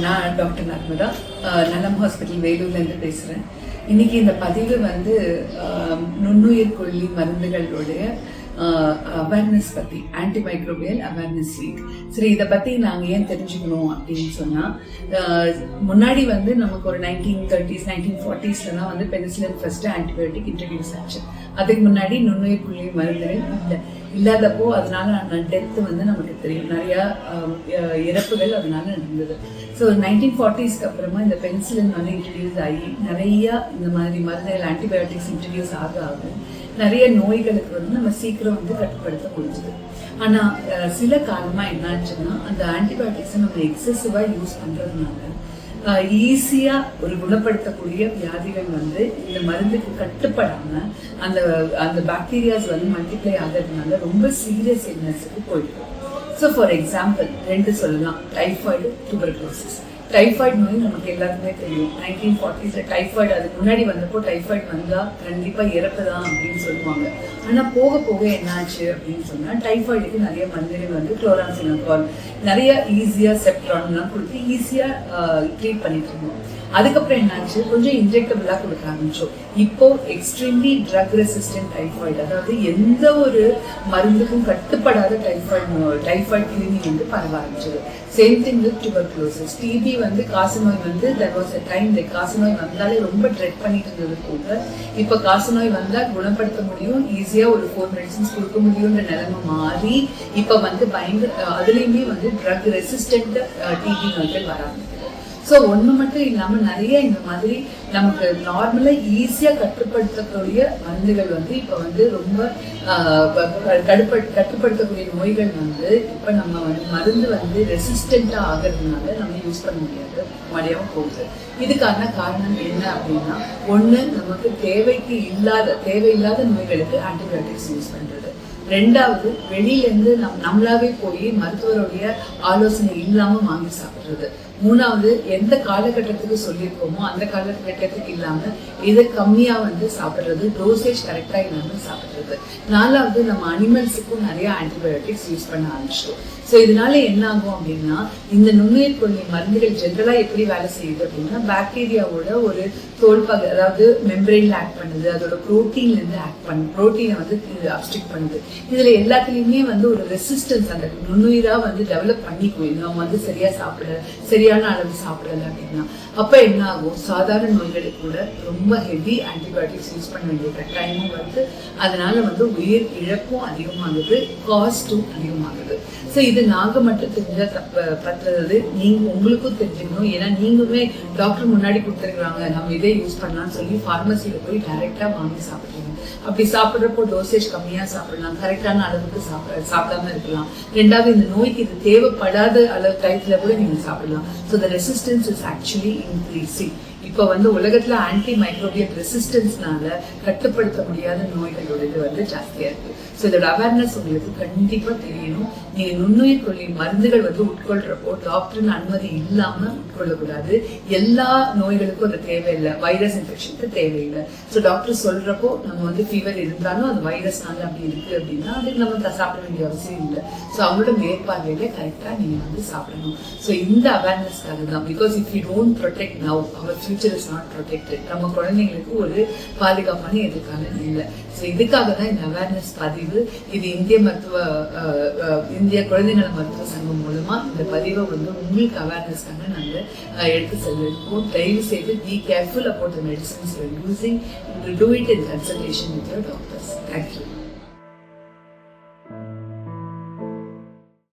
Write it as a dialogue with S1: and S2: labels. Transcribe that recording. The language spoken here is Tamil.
S1: நான் டாக்டர் நர்மதா, நலம் ஹாஸ்பிட்டல் வேலூர்லேருந்து பேசுகிறேன். இன்னைக்கு இந்த பதிவு வந்து நுண்ணுயிர் கொல்லி மருந்துகளுடைய அவேர்னஸ் பற்றி, ஆன்டிமைக்ரோபியல் அவேர்னஸ் வீக். சரி, இதை பற்றி நாங்கள் ஏன் தெரிஞ்சுக்கணும் அப்படின்னு சொன்னால், முன்னாடி வந்து நமக்கு ஒரு 1930s 1940s வந்து பெனிசிலின் ஃபர்ஸ்ட் ஆன்டிபயோட்டிக் இன்ட்ரடியூஸ் ஆச்சு. அதுக்கு முன்னாடி நுண்ணுயிர் கொல்லி மருந்துகள் இல்லாதப்போ அதனால டெத்து வந்து நமக்கு தெரியும், நிறையா இறப்புகள் அதனால நடந்தது. ஸோ 1940ஸ்க்கு அப்புறமா இந்த பென்சிலின் வந்து இன்ட்ரடியூஸ் ஆகி நிறையா இந்த மாதிரி மருந்துகள் ஆன்டிபயோட்டிக்ஸ் இன்ட்ரடியூஸ் ஆகும் நிறைய நோய்களுக்கு வந்து நம்ம சீக்கிரம் வந்து கட்டுப்படுத்த முடிஞ்சுது. ஆனால் சில காலமாக என்னாச்சுன்னா, அந்த ஆன்டிபயோட்டிக்ஸை நம்ம எக்ஸசிவாக யூஸ் பண்ணுறதுனால ஈஸியாக ஒரு குணப்படுத்தக்கூடிய வியாதிகள் வந்து இந்த மருந்துக்கு கட்டுப்படாமல் அந்த அந்த பாக்டீரியாஸ் வந்து மல்டிப்ளை ஆகிறதுனால ரொம்ப சீரியஸ் இல்னஸுக்கு போயிடும். ஸோ ஃபார் எக்ஸாம்பிள் 2 சொல்லலாம். Typhoid, tuberculosis. டைஃபாய்டு நோய் நமக்கு எல்லாருக்குமே தெரியும். 1940s டைஃபாய்டு, அதுக்கு முன்னாடி வந்தப்போ டைஃபாய்டு வந்தால் கண்டிப்பாக இறப்பு தான் அப்படின்னு சொல்லுவாங்க. ஆனால் போக போக என்னாச்சு அப்படின்னு சொன்னால், டைஃபாய்டுக்கு நிறைய மருந்துகள் வந்து குளோராம்ஃபெனிகால், நிறைய ஈஸியாக செப்ட்ரான்லாம் கொடுத்து ஈஸியாக ட்ரீட் பண்ணிட்டு இருந்தோம். அதுக்கப்புறம் என்னாச்சு, கொஞ்சம் இன்ஜெக்டபிளாக கொடுக்க ஆரம்பிச்சோம். இப்போ எக்ஸ்ட்ரீம்லி ட்ரக் ரெசிஸ்டன்ட் டைஃபாய்டு, அதாவது எந்த ஒரு மருந்துக்கும் கட்டுப்படாத டைஃபாய்டு கிருமி வந்து பரவ ஆரம்பிச்சது. Same thing with tuberculosis. TB வந்து காசநோய் வந்து தெர் வாஸ் அ டைம் காசநோய் வந்தாலே ரொம்ப ட்ரெட் பண்ணிட்டு இருந்தது போக, இப்போ காசநோய் வந்தால் குணப்படுத்த முடியும், ஈஸியாக ஒரு 4 மெடிசன்ஸ் கொடுக்க முடியும்ன்ற நிலைமை மாறி இப்போ வந்து அதுலேயுமே வந்து ட்ரக் ரெசிஸ்டன்ட் டிபி நோய்கள் வர ஆரம்பிக்குது. ஸோ ஒன்று மட்டும் இல்லாமல் நிறைய இந்த மாதிரி நமக்கு நார்மலாக ஈஸியாக கட்டுப்படுத்தக்கூடிய மருந்துகள் வந்து இப்போ வந்து ரொம்ப கட்டுப்படுத்தக்கூடிய நோய்கள் வந்து இப்போ நம்ம வந்து மருந்து வந்து ரெசிஸ்டண்ட்டாக ஆகிறதுனால நம்ம யூஸ் பண்ண முடியாமல் போகுது. இதுக்கான காரணம் என்ன அப்படின்னா, ஒன்று நமக்கு தேவையில்லாத நோய்களுக்கு ஆன்டிபயோட்டிக்ஸ் யூஸ் பண்ணுறது. 2வது, வெளியிலேருந்து நம்மளாவே போய் மருத்துவருடைய ஆலோசனை இல்லாமல் வாங்கி சாப்பிட்றது. 3வது, எந்த காலகட்டத்துக்கு சொல்லியிருக்கோமோ அந்த காலகட்டத்துக்கு இல்லாமல் இதை கம்மியாக வந்து சாப்பிட்றது, டோசேஜ் கரெக்டாக இல்லாமல் சாப்பிட்றது. 4வது, நம்ம அனிமல்ஸுக்கும் நிறைய ஆன்டிபயோட்டிக்ஸ் யூஸ் பண்ண ஆரம்பிச்சிட்டோம். ஸோ இதனால என்ன ஆகும் அப்படின்னா, இந்த நுண்ணுயிர் கொல்லி மருந்துகள் ஜென்ரலாக எப்படி வேலை செய்யுது அப்படின்னா, பாக்டீரியாவோட ஒரு தோல்பகு, அதாவது மெம்பரெயின்ல ஆக்ட் பண்ணுது, அதோட ப்ரோட்டீன்லேருந்து ப்ரோட்டீனை வந்து அப்ஸ்ட்ரிக்ட் பண்ணுது. இதில் எல்லாத்துலேயுமே வந்து ஒரு ரெசிஸ்டன்ஸ் அந்த நுண்ணுயிராக வந்து டெவலப் பண்ணிக்குவோம். நம்ம வந்து சரியான அளவு சாப்பிடல அப்படின்னா, அப்போ என்ன ஆகும், சாதாரண நோய்களுக்கு கூட ரொம்ப ஹெவி ஆன்டிபயோட்டிக்ஸ் யூஸ் பண்ண வேண்டிய கட்டாயமும் வருது. அதனால வந்து உயிர் இழப்பும் அதிகமாகுது, காஸ்ட்டும் அதிகமாகுது. ஸோ இது நாங்கள் மட்டும் தெரிஞ்ச பத்துறது உங்களுக்கும் தெரிஞ்சுக்கணும். ஏன்னா நீங்களுமே டாக்டர் முன்னாடி கொடுத்துருக்குறாங்க, நம்ம இதே யூஸ் பண்ணலாம்னு சொல்லி ஃபார்மசியில் போய் டைரெக்டாக வாங்கி சாப்பிட்றீங்க. அப்படி சாப்பிட்றப்போ டோசேஜ் கம்மியாக சாப்பிடலாம், கரெக்டான அளவுக்கு சாப்பிடாம இருக்கலாம். 2வது, இந்த நோய்க்கு இது தேவைப்படாத அளவு டயத்தில் கூட நீங்கள் சாப்பிடலாம். So the resistance is actually increasing. இப்போ வந்து உலகத்தில் ஆன்டி மைக்ரோபியல் ரெசிஸ்டன்ஸ்னால கட்டுப்படுத்த முடியாத நோய்களோட இது வந்து ஜாஸ்தியாக இருக்குது. ஸோ இதோட அவேர்னஸ் உங்களுக்கு கண்டிப்பாக தெரியணும். நீங்கள் நுண்ணுயிர் கொல்லி மருந்துகள் வந்து உட்கொள்றப்போ டாக்டரின் அனுமதி இல்லாமல் உட்கொள்ளக்கூடாது. எல்லா நோய்களுக்கும் அது தேவையில்லை, வைரஸ் இன்ஃபெக்ஷனுக்கு தேவையில்லை. ஸோ டாக்டர் சொல்கிறப்போ நம்ம வந்து ஃபீவர் இருந்தாலும் அது வைரஸ்னால அப்படி இருக்குது அப்படின்னா அதுக்கு நம்ம சாப்பிட வேண்டிய அவசியம் இல்லை. ஸோ அவங்களோட மேற்பார்வையில கரெக்டாக நீங்கள் வந்து சாப்பிடணும். ஸோ இந்த அவேர்னஸ்க்காக தான், because if you don't protect now, our future is not protected. நம்ம குழந்தைங்களுக்கு ஒரு பாதுகாப்பான எதிர்காலம் இல்லை. ஸோ இதுக்காக தான் இந்த அவேர்னஸ் பதிவு. இது இந்திய குழந்தை நல மருத்துவ சங்கம் மூலமா இந்த பதிவை வந்து உங்களுக்கு அவேர்னஸ்க்காக நாங்கள் எடுத்து செல்வோம். தயவு செய்து be careful about the medicines you are using. Do it in consultation with your doctors. Thank you.